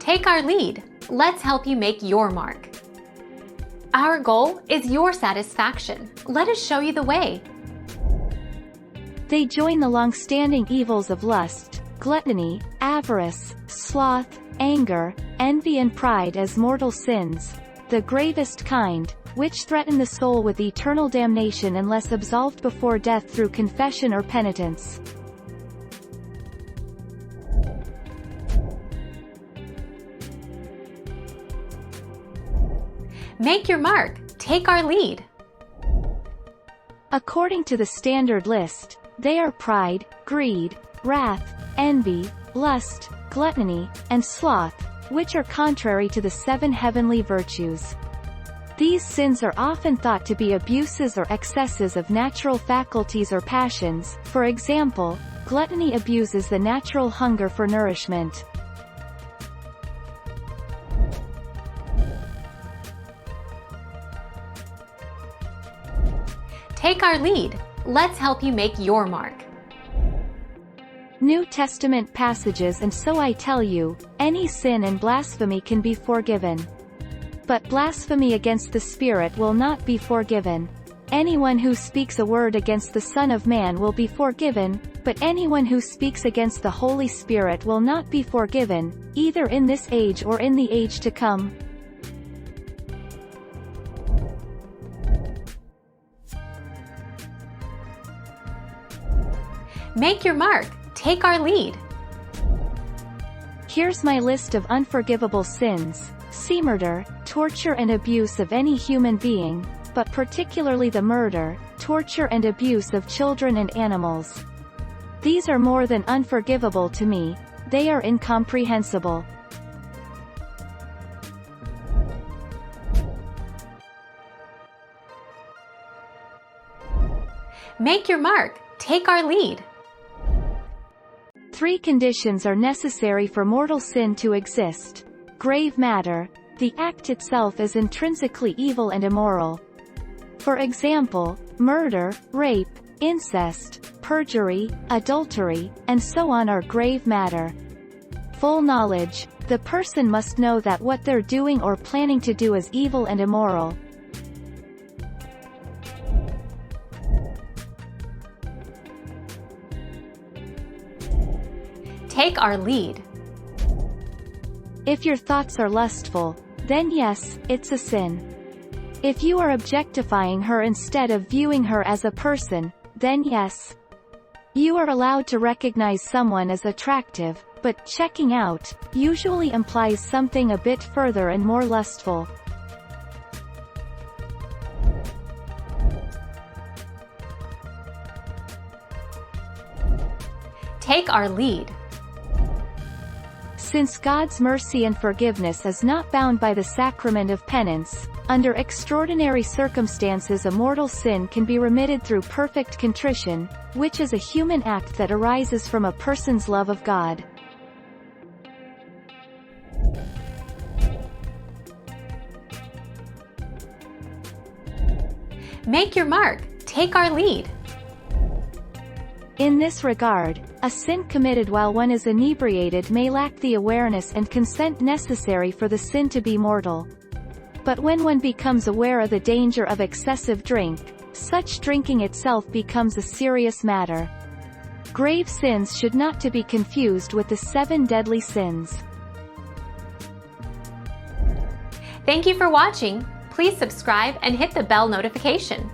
Take our lead. Let's help you make your mark. Our goal is your satisfaction. Let us show you the way. They join the long-standing evils of lust, gluttony, avarice, sloth, anger, envy and pride as mortal sins, the gravest kind, which threaten the soul with eternal damnation unless absolved before death through confession or penitence. Make your mark. Take our lead. According to the standard list, they are pride, greed, wrath, envy, lust, gluttony, and sloth, which are contrary to the 7 heavenly virtues. These sins are often thought to be abuses or excesses of natural faculties or passions. For example, gluttony abuses the natural hunger for nourishment. Take our lead. Let's help you make your mark. New Testament passages. And so I tell you, any sin and blasphemy can be forgiven. But blasphemy against the Spirit will not be forgiven. Anyone who speaks a word against the Son of Man will be forgiven, but anyone who speaks against the Holy Spirit will not be forgiven, either in this age or in the age to come. Make your mark. Take our lead. Here's my list of unforgivable sins. See murder, torture and abuse of any human being, but particularly the murder, torture and abuse of children and animals. These are more than unforgivable to me, they are incomprehensible. Make your mark. Take our lead. 3 conditions are necessary for mortal sin to exist. Grave matter. The act itself is intrinsically evil and immoral. For example, murder, rape, incest, perjury, adultery, and so on are grave matter. Full knowledge. The person must know that what they're doing or planning to do is evil and immoral. Take our lead. If your thoughts are lustful, then yes, it's a sin. If you are objectifying her instead of viewing her as a person, then yes. You are allowed to recognize someone as attractive, but checking out usually implies something a bit further and more lustful. Take our lead. Since God's mercy and forgiveness is not bound by the sacrament of penance, under extraordinary circumstances a mortal sin can be remitted through perfect contrition, which is a human act that arises from a person's love of God. Make your mark. Take our lead. In this regard, a sin committed while one is inebriated may lack the awareness and consent necessary for the sin to be mortal. But when one becomes aware of the danger of excessive drink, such drinking itself becomes a serious matter. Grave sins should not to be confused with the 7 deadly sins. Thank you for watching. Please subscribe and hit the bell notification.